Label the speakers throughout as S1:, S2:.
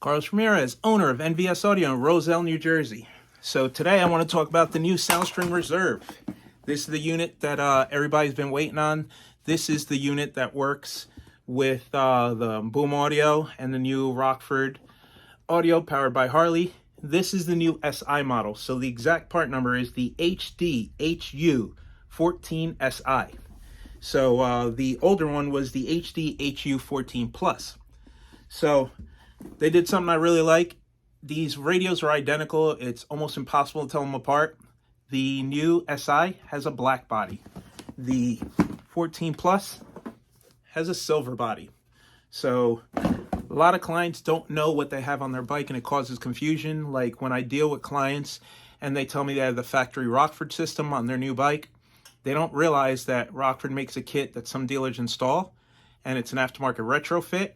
S1: Carlos Ramirez, owner of NVS Audio in Roselle, New Jersey. So today I want to talk about the new Soundstream Reserve. This is the unit that everybody's been waiting on. This is the unit that works with the Boom Audio and the new Rockford Audio powered by Harley. This is the new SI model. So the exact part number is the HDHU14si. So the older one was the HDHU14 So they did something I really like. These radios are identical. It's almost impossible to tell them apart. The new SI has a black body. The 14 Plus has a silver body. So a lot of clients don't know what they have on their bike, and it causes confusion. Like when I deal with clients and they tell me they have the factory Rockford system on their new bike, they don't realize that Rockford makes a kit that some dealers install, and it's an aftermarket retrofit.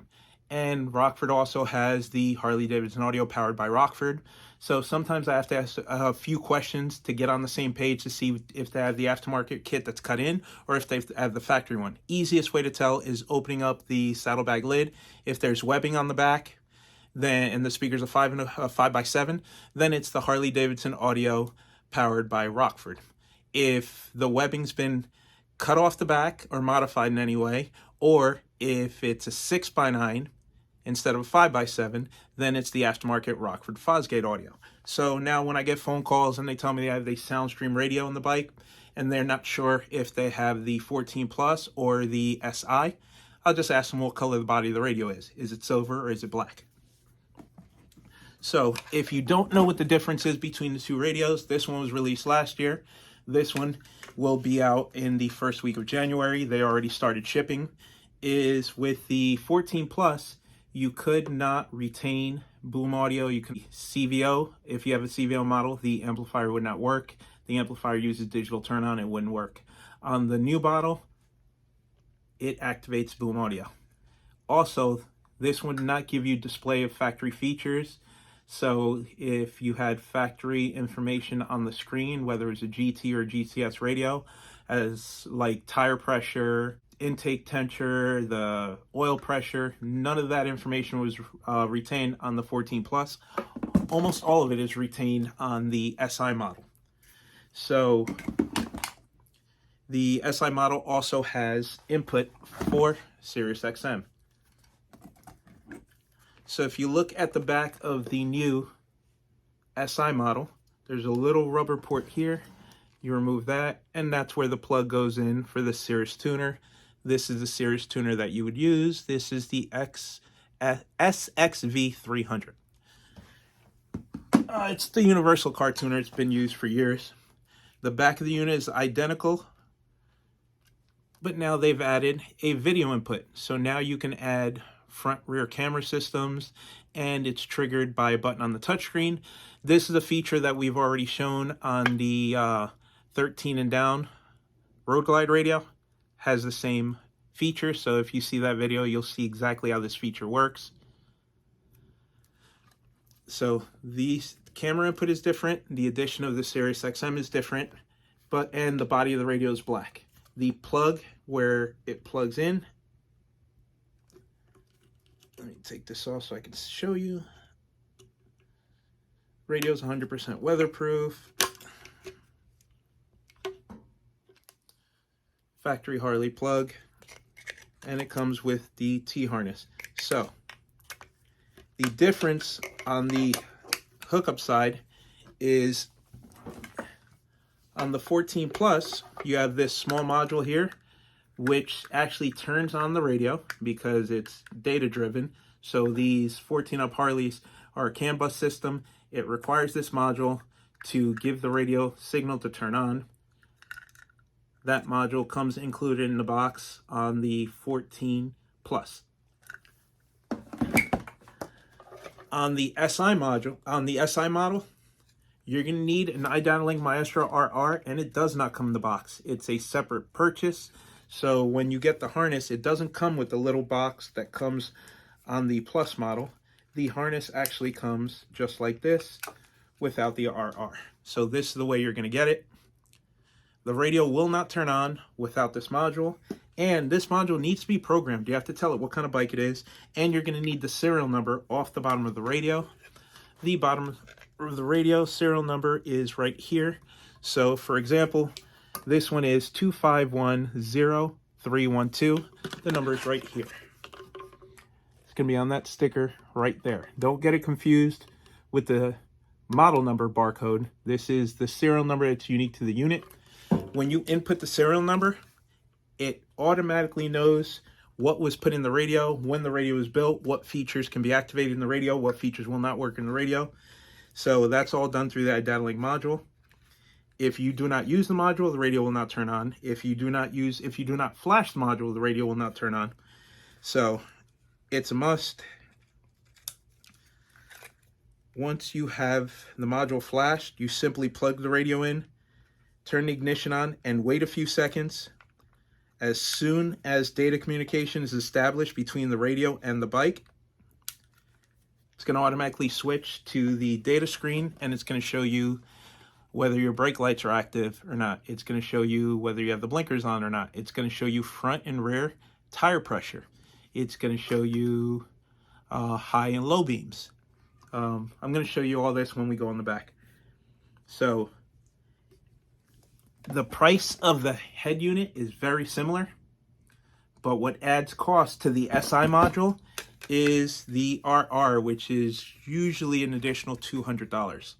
S1: And Rockford also has the Harley Davidson audio powered by Rockford. So sometimes I have to ask a few questions to get on the same page to see if they have the aftermarket kit that's cut in or if they have the factory one. Easiest way to tell is opening up the saddlebag lid. If there's webbing on the back, then and the speaker's a 5x7, then it's the Harley Davidson audio powered by Rockford. If the webbing's been cut off the back or modified in any way, or if it's a 6x9 instead of a 5x7, then it's the aftermarket Rockford Fosgate audio. So now when I get phone calls and they tell me they have the Soundstream radio on the bike and they're not sure if they have the 14 Plus or the SI, I'll just ask them what color the body of the radio is. Is it silver or is it black? So if you don't know what the difference is between the two radios, this one was released last year. This one will be out in the first week of January. They already started shipping. Is with the 14 Plus, you could not retain boom audio. You could CVO. If you have a CVO model, the amplifier would not work. The amplifier uses digital turn on, it wouldn't work. On the new model, it activates boom audio. Also, this would not give you display of factory features. So if you had factory information on the screen, whether it's a GT or GTS radio, as like tire pressure, intake temperature, the oil pressure, none of that information was retained on the 14 Plus. Almost all of it is retained on the SI model. So the SI model also has input for SiriusXM. So if you look at the back of the new SI model, there's a little rubber port here. You remove that, and that's where the plug goes in for the Sirius Tuner. This is the Sirius Tuner that you would use. This is the SXV300. It's the universal car tuner. It's been used for years. The back of the unit is identical, but now they've added a video input. So now you can add front rear camera systems, and it's triggered by a button on the touchscreen. This is a feature that we've already shown on the 13 and down Road Glide radio. Has the same feature, so if you see that video, you'll see exactly how this feature works. So the camera input is different, the addition of the SiriusXM is different, and the body of the radio is black. The plug where it plugs in, let me take this off so I can show you. Radio is 100% weatherproof. Factory Harley plug, and it comes with the T-harness. So the difference on the hookup side is on the 14 Plus, you have this small module here, which actually turns on the radio because it's data driven. So these 14 up Harleys are a CAN bus system. It requires this module to give the radio signal to turn on. That module comes included in the box on the 14 Plus. On the SI model, you're going to need an iDataLink Maestro RR, and it does not come in the box. It's a separate purchase. So when you get the harness, it doesn't come with the little box that comes on the Plus model. The harness actually comes just like this without the RR. So this is the way you're going to get it. The radio will not turn on without this module, And this module needs to be programmed. You have to tell it what kind of bike it is, and you're going to need the serial number off the bottom of the radio. The bottom of the radio serial number is right here. So, for example, this one is 2510312. The number is right here. It's going to be on that sticker right there. Don't get it confused with the model number barcode. This is the serial number that's unique to the unit. When you input the serial number, it automatically knows what was put in the radio, when the radio was built, what features can be activated in the radio, what features will not work in the radio. So that's all done through the iDataLink module. If you do not use the module, the radio will not turn on. If you do not flash the module, the radio will not turn on. So it's a must. Once you have the module flashed, you simply plug the radio in, turn the ignition on, and wait a few seconds. As soon as data communication is established between the radio and the bike, it's going to automatically switch to the data screen, and it's going to show you whether your brake lights are active or not. It's going to show you whether you have the blinkers on or not. It's going to show you front and rear tire pressure. It's going to show you high and low beams. I'm going to show you all this when we go on the back. So the price of the head unit is very similar, but what adds cost to the SI module is the RR, which is usually an additional $200.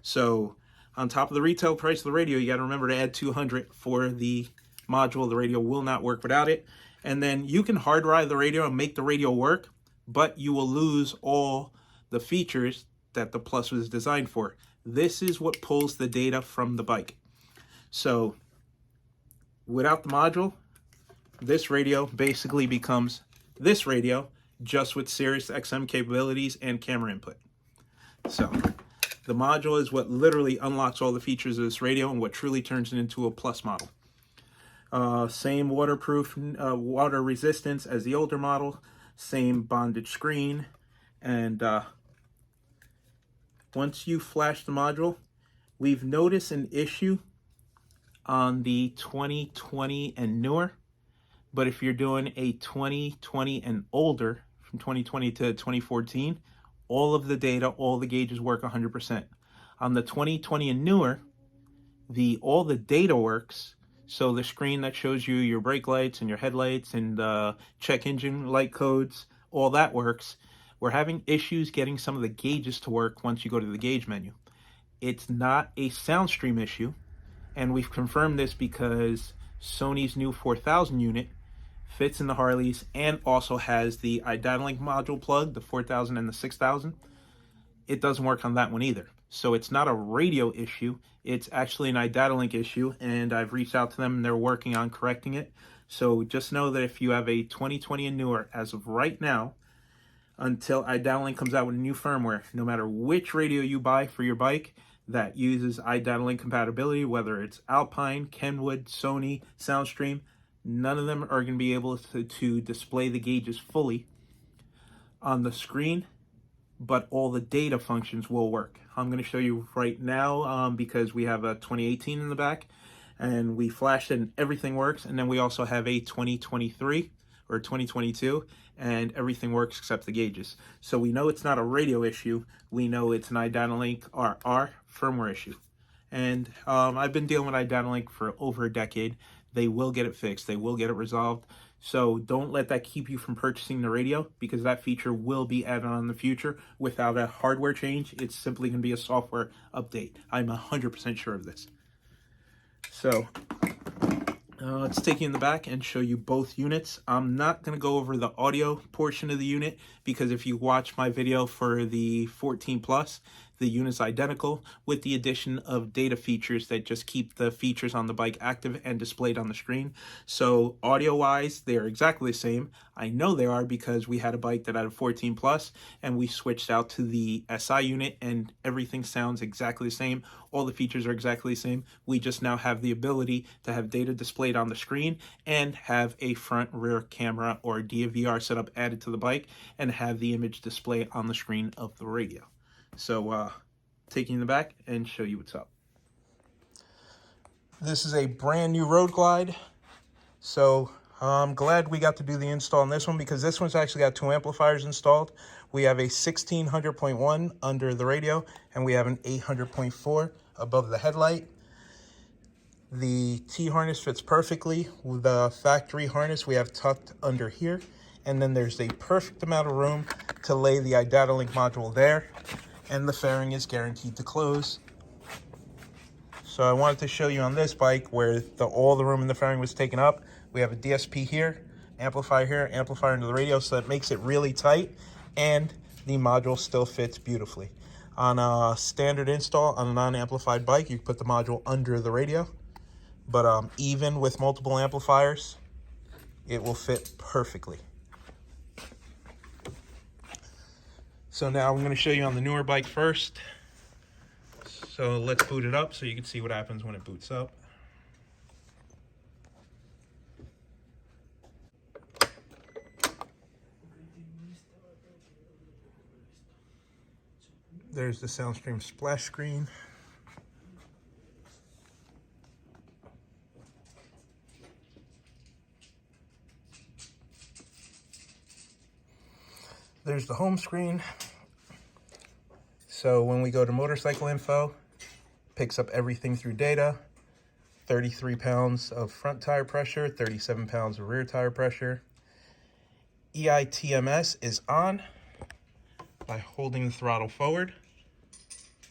S1: So on top of the retail price of the radio, you got to remember to add $200 for the module. The radio will not work without it. And then you can hard drive the radio and make the radio work, but you will lose all the features that the Plus was designed for. This is what pulls the data from the bike. So without the module, this radio basically becomes this radio, just with SiriusXM capabilities and camera input. So the module is what literally unlocks all the features of this radio and what truly turns it into a Plus model. Same waterproof, water resistance as the older model, same bondage screen, and once you flash the module, we've noticed an issue on the 2020 and newer, but if you're doing a 2020 and older, from 2020 to 2014, all of the data, all the gauges work 100%. On the 2020 and newer, all the data works, so the screen that shows you your brake lights and your headlights and check engine light codes, all that works. We're having issues getting some of the gauges to work once you go to the gauge menu. It's not a sound stream issue, and we've confirmed this because Sony's new 4000 unit fits in the Harleys and also has the iDataLink module plug, the 4000 and the 6000. It doesn't work on that one either. So it's not a radio issue, it's actually an iDataLink issue, and I've reached out to them and they're working on correcting it. So just know that if you have a 2020 and newer, as of right now, until iDataLink comes out with a new firmware, no matter which radio you buy for your bike that uses iDataLink compatibility, whether it's Alpine, Kenwood, Sony, Soundstream, none of them are going to be able to display the gauges fully on the screen, but all the data functions will work. I'm going to show you right now because we have a 2018 in the back and we flashed it and everything works, and then we also have a 2023 or 2022 and everything works except the gauges. So we know it's not a radio issue, we know it's an iDataLink RR firmware issue. And I've been dealing with iDataLink for over a decade. They will get it fixed, they will get it resolved. So don't let that keep you from purchasing the radio, because that feature will be added on in the future without a hardware change. It's simply going to be a software update. I'm 100% sure of this. So let's take you in the back and show you both units. I'm not going to go over the audio portion of the unit because if you watch my video for the 14 Plus, the unit's identical with the addition of data features that just keep the features on the bike active and displayed on the screen. So audio-wise, they're exactly the same. I know they are because we had a bike that had a 14 Plus and we switched out to the SI unit and everything sounds exactly the same. All the features are exactly the same. We just now have the ability to have data displayed on the screen and have a front rear camera or DVR setup added to the bike and have the image display on the screen of the radio. So taking the back and show you what's up. This is a brand new Road Glide. So I'm glad we got to do the install on this one because this one's actually got 2 amplifiers installed. We have a 1600.1 under the radio and we have an 800.4 above the headlight. The T-harness fits perfectly. With the factory harness we have tucked under here, and then there's a perfect amount of room to lay the iDataLink module there, and the fairing is guaranteed to close. So I wanted to show you on this bike where all the room in the fairing was taken up. We have a DSP here, amplifier into the radio, so that makes it really tight, and the module still fits beautifully. On a standard install on a non-amplified bike, you put the module under the radio, but even with multiple amplifiers, it will fit perfectly. So now I'm going to show you on the newer bike first. So let's boot it up so you can see what happens when it boots up. There's the SoundStream splash screen. There's the home screen. So when we go to motorcycle info, picks up everything through data. 33 pounds of front tire pressure, 37 pounds of rear tire pressure. EITMS is on. By holding the throttle forward,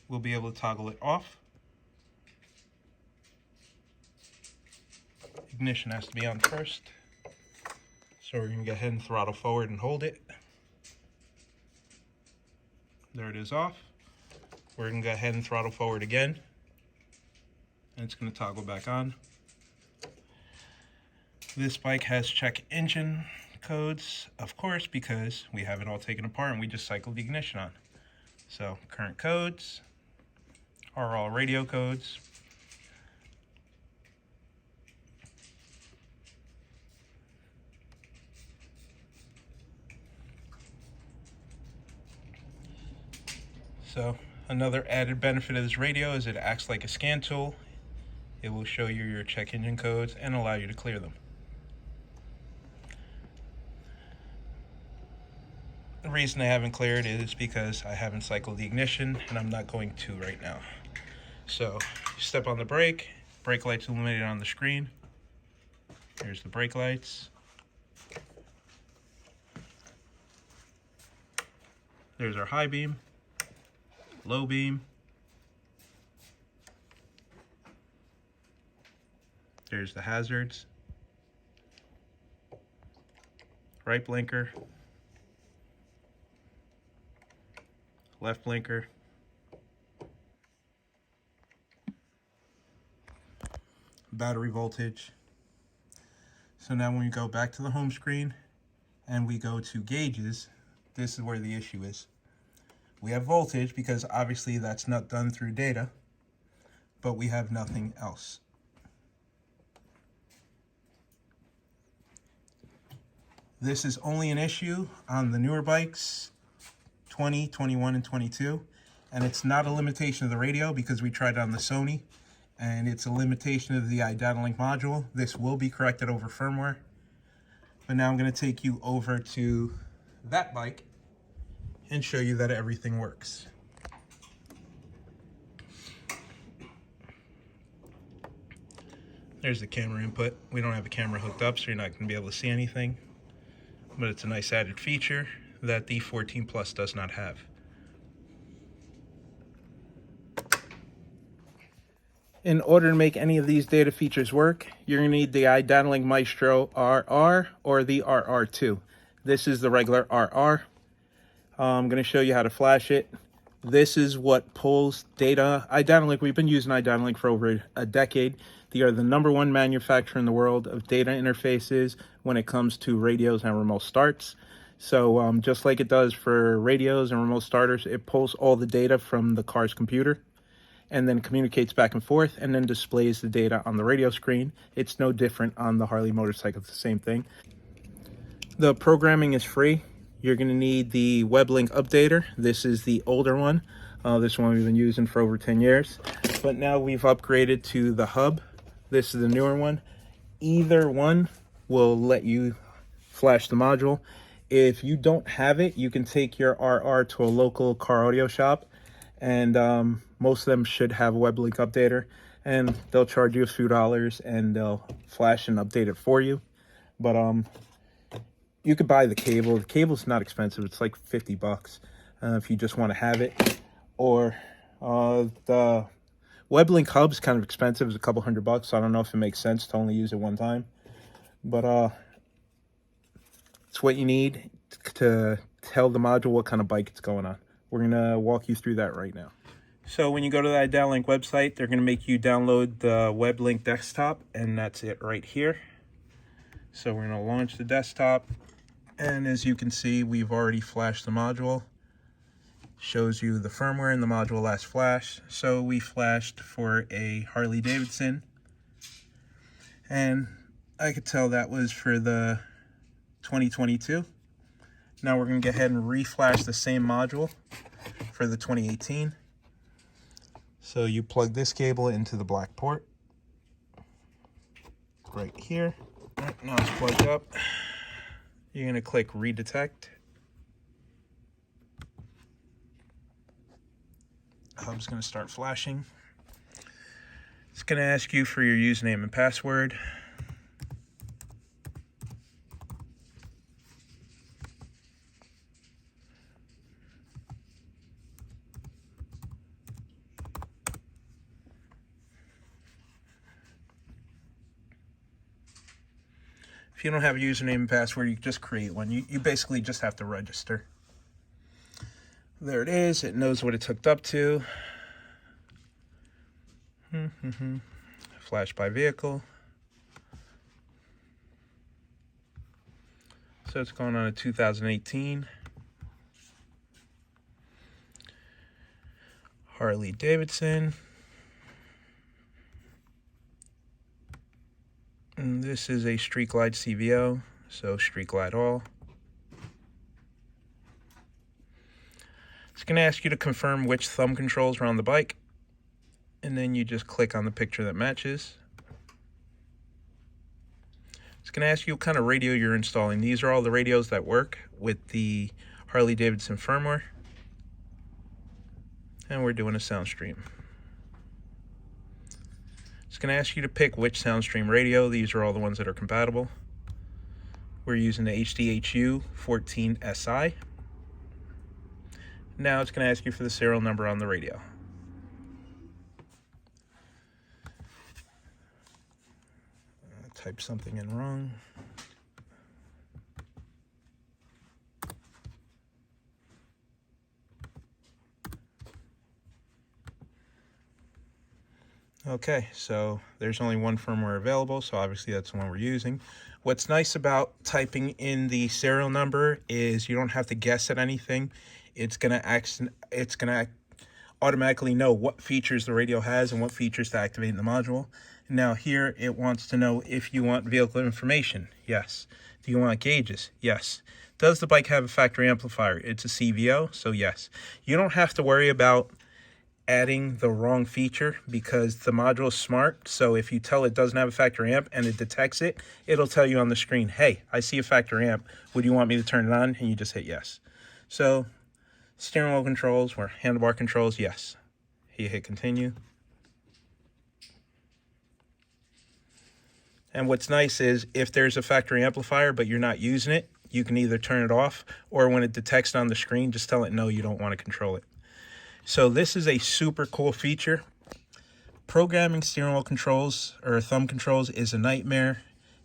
S1: we'll be able to toggle it off. Ignition has to be on first. So we're going to go ahead and throttle forward and hold it. There it is off. We're going to go ahead and throttle forward again. And it's going to toggle back on. This bike has check engine codes, of course, because we have it all taken apart and we just cycled the ignition on. So current codes are all radio codes. So another added benefit of this radio is it acts like a scan tool. It will show you your check engine codes and allow you to clear them. The reason I haven't cleared is because I haven't cycled the ignition and I'm not going to right now. So you step on the brake lights illuminated on the screen. Here's the brake lights. There's our high beam, low beam. There's the hazards. Right blinker. Left blinker. Battery voltage. So now when we go back to the home screen and we go to gauges, this is where the issue is. We have voltage because obviously that's not done through data, but we have nothing else. This is only an issue on the newer bikes, 20, 21, and 22, and it's not a limitation of the radio because we tried it on the Sony, and it's a limitation of the iDataLink module. This will be corrected over firmware, but now I'm going to take you over to that bike and show you that everything works. There's the camera input. We don't have a camera hooked up, so you're not going to be able to see anything, but it's a nice added feature that the 14 Plus does not have. In order to make any of these data features work, you're going to need the iDataLink Maestro RR or the RR2. This is the regular RR. I'm going to show you how to flash it. This is what pulls data. iDataLink, we've been using iDataLink for over a decade. They are the #1 manufacturer in the world of data interfaces when it comes to radios and remote starts. So just like it does for radios and remote starters, it pulls all the data from the car's computer and then communicates back and forth and then displays the data on the radio screen. It's no different on the Harley motorcycle. It's the same thing. The programming is free. You're going to need the WebLink updater. This is the older one. This one we've been using for over 10 years. But now we've upgraded to the hub. This is the newer one. Either one will let you flash the module. If you don't have it, you can take your RR to a local car audio shop, and most of them should have a web link updater, and they'll charge you a few dollars and they'll flash and update it for you. But you could buy the cable. The cable's not expensive. It's like $50 if you just want to have it. Or the web link hub's kind of expensive. It's a couple $100. So I don't know if it makes sense to only use it one time. But it's what you need to tell the module what kind of bike it's going on. We're going to walk you through that right now. So when you go to the iDataLink website, they're going to make you download the WebLink desktop, and that's it right here. So we're going to launch the desktop, and as you can see, we've already flashed the module. Shows you the firmware and the module last flashed. So we flashed for a Harley Davidson, and I could tell that was for the 2022. Now we're going to go ahead and reflash the same module for the 2018. So you plug this cable into the black port right here. Right, now it's plugged up. You're going to click redetect. Hub's going to start flashing. It's going to ask you for your username and password. If you don't have a username and password, you just create one. You basically just have to register. There it is. It knows what it's hooked up to. Flash by vehicle. So it's going on a 2018 Harley Davidson. And this is a Street Glide CVO, so Street Glide all. It's going to ask you to confirm which thumb controls are on the bike, and then you just click on the picture that matches. It's going to ask you what kind of radio you're installing. These are all the radios that work with the Harley Davidson firmware, and we're doing a SoundStream. It's going to ask you to pick which SoundStream radio. These are all the ones that are compatible. We're using the HDHU14si. Now it's going to ask you for the serial number on the radio. Type something in wrong. Okay, so there's only one firmware available, so obviously that's the one we're using. What's nice about typing in the serial number is you don't have to guess at anything. It's gonna automatically know what features the radio has and what features to activate in the module. Now here it wants to know if you want vehicle information. Yes. Do you want gauges? Yes. Does the bike have a factory amplifier? It's a CVO, so yes. You don't have to worry about adding the wrong feature because the module is smart. So if you tell it doesn't have a factory amp and it detects it, it'll tell you on the screen, hey, I see a factory amp. Would you want me to turn it on? And you just hit yes. So steering wheel controls or handlebar controls, yes. You hit continue. And what's nice is if there's a factory amplifier but you're not using it, you can either turn it off or when it detects on the screen, just tell it no, you don't want to control it. So this is a super cool feature. Programming steering wheel controls or thumb controls is a nightmare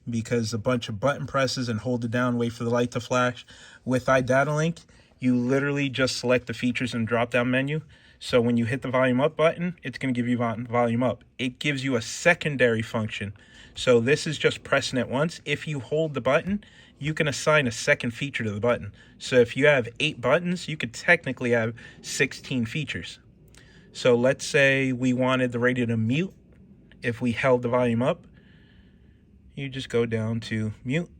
S1: because a bunch of button presses and hold it down, wait for the light to flash. With iDataLink, you literally just select the features in the drop-down menu. So when you hit the volume up button, it's going to give you volume up. It gives you a secondary function. So this is just pressing it once. If you hold the button, you can assign a second feature to the button. So if you have 8 buttons, you could technically have 16 features. So let's say we wanted the radio to mute. If we held the volume up, you just go down to mute.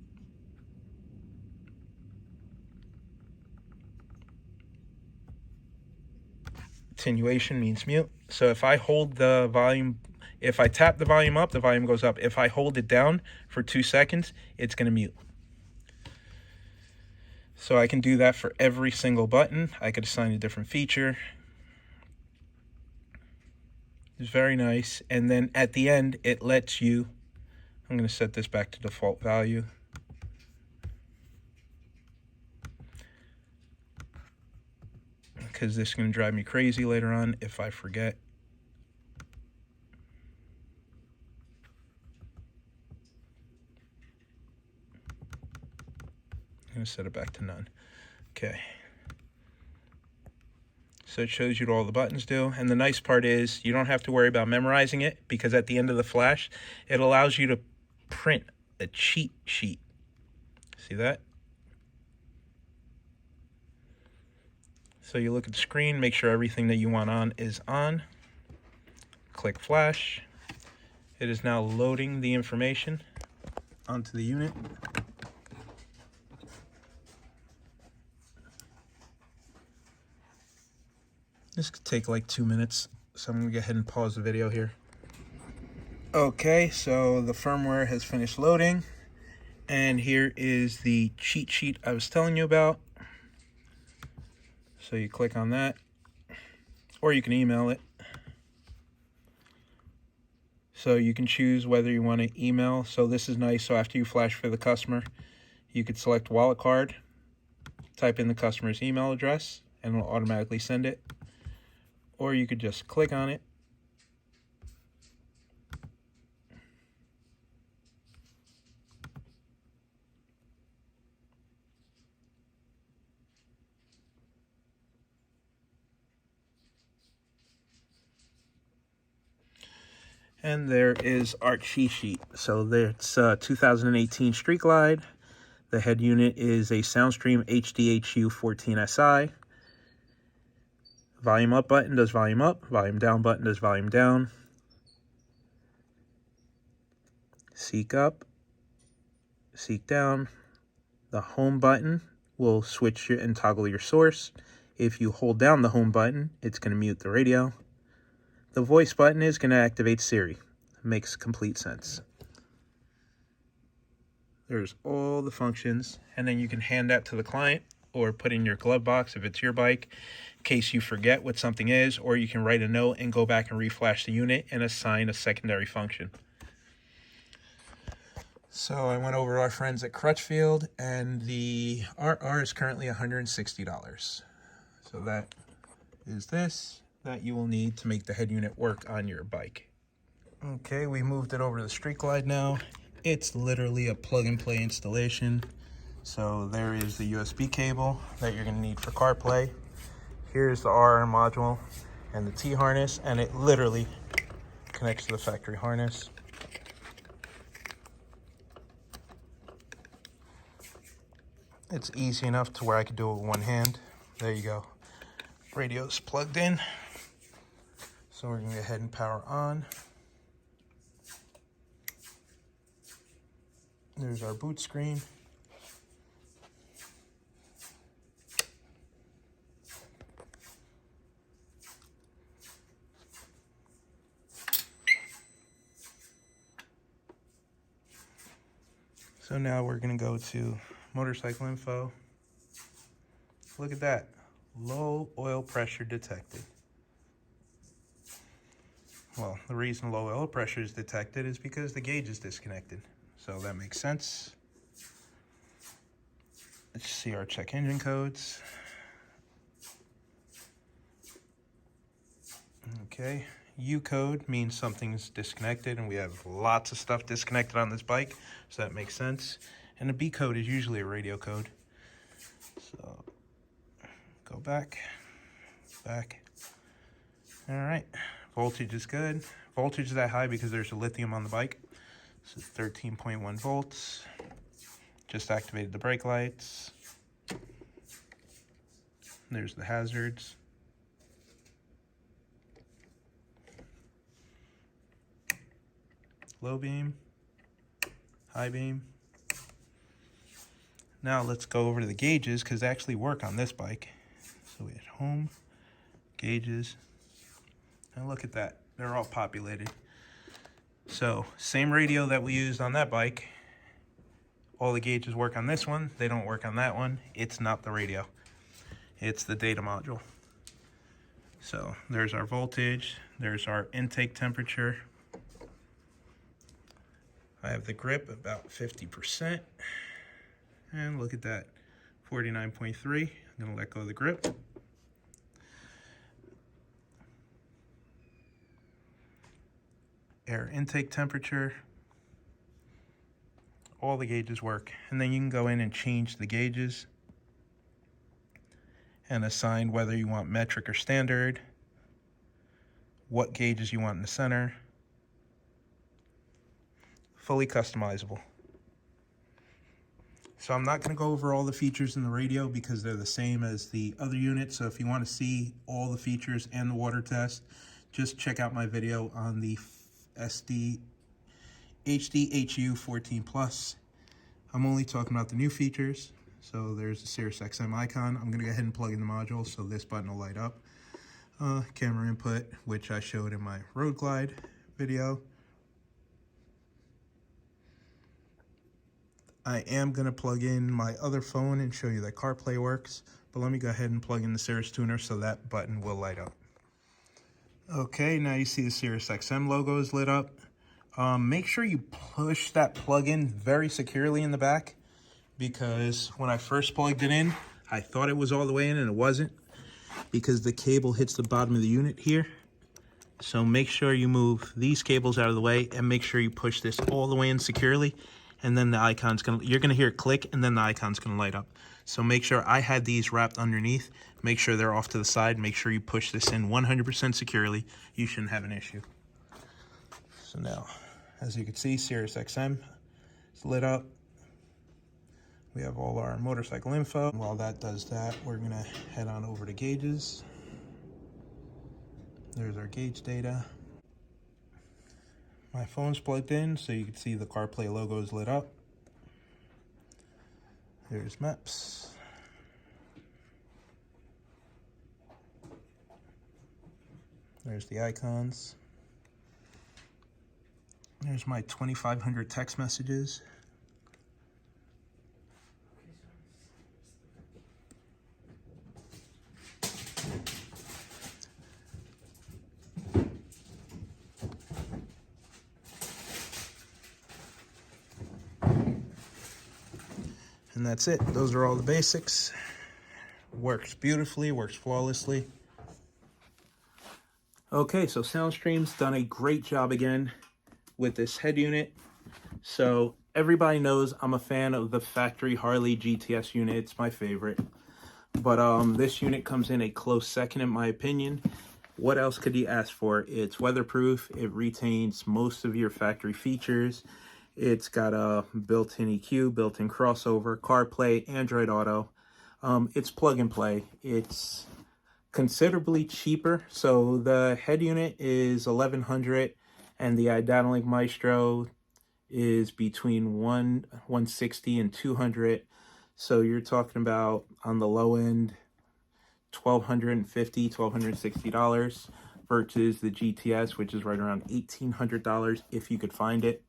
S1: Attenuation means mute. So if I hold the volume, If I tap the volume up, the volume goes up. If I hold it down for 2 seconds, it's going to mute. So I can do that for every single button. I could assign a different feature. It's very nice. And then at the end, it lets you, I'm going to set this back to default value. Because this is going to drive me crazy later on if I forget. I'm going to set it back to none. Okay. So it shows you what all the buttons do. And the nice part is you don't have to worry about memorizing it, because at the end of the flash, it allows you to print a cheat sheet. See that? So you look at the screen, make sure everything that you want on is on. Click flash. It is now loading the information onto the unit. This could take like 2 minutes, so I'm going to go ahead and pause the video here. Okay, so the firmware has finished loading, and here is the cheat sheet I was telling you about. So you click on that, or you can email it. So you can choose whether you want to email. So this is nice. So after you flash for the customer, you could select wallet card, type in the customer's email address, and it'll automatically send it. Or you could just click on it. And there is our cheat sheet. So there's 2018 Street Glide. The head unit is a Soundstream HDHU14si. Volume up button does volume up. Volume down button does volume down. Seek up. Seek down. The home button will switch and toggle your source. If you hold down the home button, it's going to mute the radio. The voice button is going to activate Siri. Makes complete sense. There's all the functions, and then you can hand that to the client or put in your glove box if it's your bike, in case you forget what something is, or you can write a note and go back and reflash the unit and assign a secondary function. So I went over to our friends at Crutchfield, and the RR is currently $160. So that is this that you will need to make the head unit work on your bike. Okay, we moved it over to the Street Glide now. It's literally a plug-and-play installation. So there is the USB cable that you're going to need for CarPlay. Here's the RR module and the T harness, and it literally connects to the factory harness. It's easy enough to where I could do it with one hand. There you go. Radio's plugged in. So we're going to go ahead and power on. There's our boot screen. So now we're going to go to motorcycle info. Look at that. Low oil pressure detected. Well, the reason low oil pressure is detected is because the gauge is disconnected. So that makes sense. Let's see our check engine codes. Okay, U code means something's disconnected, and we have lots of stuff disconnected on this bike, so that makes sense. And the B code is usually a radio code. So go back. All right, voltage is good. Voltage is that high because there's a lithium on the bike. So 13.1 volts. Just activated the brake lights. There's the hazards. Low beam, high beam. Now let's go over to the gauges, because they actually work on this bike. So we hit home, gauges, and look at that. They're all populated. So same radio that we used on that bike. All the gauges work on this one. They don't work on that one. It's not the radio. It's the data module. So there's our voltage. There's our intake temperature. I have the grip about 50%. And look at that, 49.3. I'm gonna let go of the grip. Air intake temperature. All the gauges work. And then you can go in and change the gauges and assign whether you want metric or standard, what gauges you want in the center. Fully customizable. So I'm not going to go over all the features in the radio because they're the same as the other units. So if you want to see all the features and the water test, just check out my video on the HDHU14si. I'm only talking about the new features. So there's the SiriusXM icon. I'm going to go ahead and plug in the module so this button will light up. Camera input, which I showed in my road glide video. I am going to plug in my other phone and show you that CarPlay works, but let me go ahead and plug in the Sirius Tuner so that button will light up. Okay, now you see the SiriusXM logo is lit up. Make sure you push that plug in very securely in the back, because when I first plugged it in, I thought it was all the way in and it wasn't, because the cable hits the bottom of the unit here. So make sure you move these cables out of the way and make sure you push this all the way in securely. And then the icon's you're gonna hear it click and then the icon's gonna light up. So make sure, I had these wrapped underneath. Make sure they're off to the side. Make sure you push this in 100% securely. You shouldn't have an issue. So now, as you can see, SiriusXM is lit up. We have all our motorcycle info. While that does that, we're gonna head on over to gauges. There's our gauge data. My phone's plugged in, so you can see the CarPlay logo is lit up. There's maps. There's the icons. There's my 2,500 text messages. And that's it. Those are all the basics. Works beautifully, works flawlessly. Okay, so SoundStream's done a great job again with this head unit. So everybody knows I'm a fan of the factory Harley GTS unit. It's my favorite. But this unit comes in a close second in my opinion. What else could you ask for? It's weatherproof. It retains most of your factory features. It's got a built-in EQ, built-in crossover, CarPlay, Android Auto. It's plug and play. It's considerably cheaper. So the head unit is $1,100 and the iDataLink Maestro is between $160 and $200. So you're talking about, on the low end, $1,250, $1,260 versus the GTS, which is right around $1,800 if you could find it.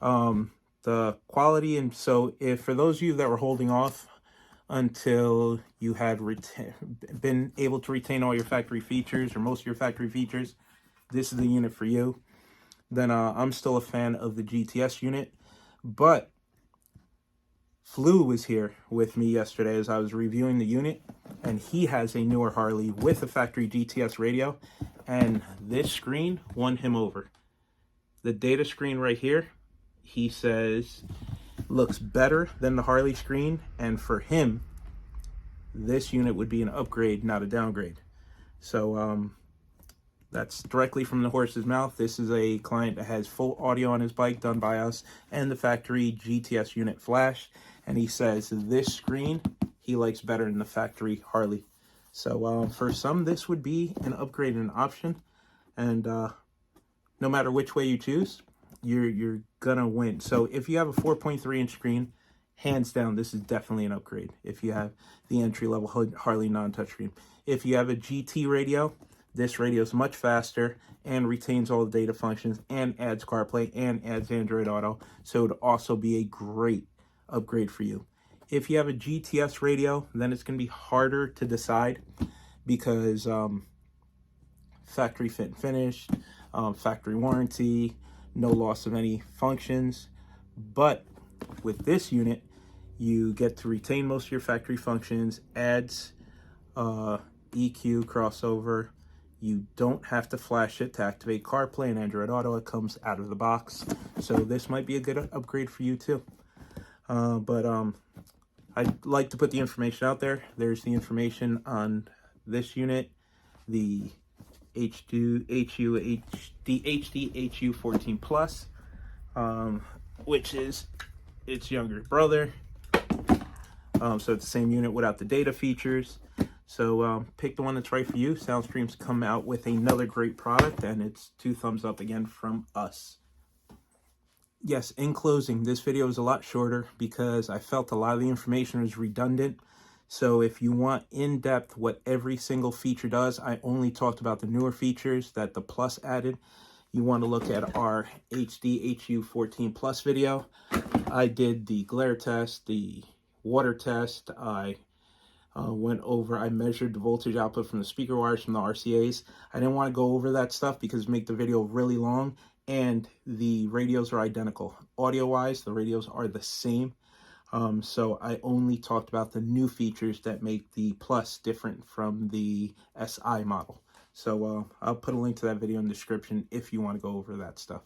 S1: The quality, and so if for those of you that were holding off until you had been able to retain all your factory features or most of your factory features, this is the unit for you. Then I'm still a fan of the GTS unit, but Flu was here with me yesterday as I was reviewing the unit, and he has a newer Harley with a factory GTS radio, and this screen won him over. The data screen right here, he says, looks better than the Harley screen, and for him, this unit would be an upgrade, not a downgrade. So that's directly from the horse's mouth. This is a client that has full audio on his bike done by us and the factory GTS unit flash, and he says this screen he likes better than the factory Harley. So for some, this would be an upgrade and an option, and no matter which way you choose, you're gonna win. So if you have a 4.3-inch screen, hands down, this is definitely an upgrade if you have the entry-level Harley non-touchscreen. If you have a GT radio, This radio is much faster and retains all the data functions and adds CarPlay and adds Android Auto. So it would also be a great upgrade for you. If you have a GTS radio, then it's going to be harder to decide because factory fit and finish, factory warranty, no loss of any functions. But with this unit, you get to retain most of your factory functions, adds EQ, crossover. You don't have to flash it to activate CarPlay and Android Auto. It comes out of the box. So this might be a good upgrade for you too. I'd like to put the information out there. There's the information on this unit, the HDHU14 which is its younger brother. So it's the same unit without the data features. So pick the one that's right for you. SoundStream's come out with another great product, and it's 2 thumbs up again from us. Yes, in closing, this video is a lot shorter because I felt a lot of the information was redundant. So if you want in-depth what every single feature does, I only talked about the newer features that the Plus added. You want to look at our HDHU14 Plus video. I did the glare test, the water test. I I measured the voltage output from the speaker wires from the RCAs. I didn't want to go over that stuff because it would make the video really long, and the radios are identical. Audio-wise, the radios are the same. So I only talked about the new features that make the Plus different from the SI model. So I'll put a link to that video in the description if you want to go over that stuff.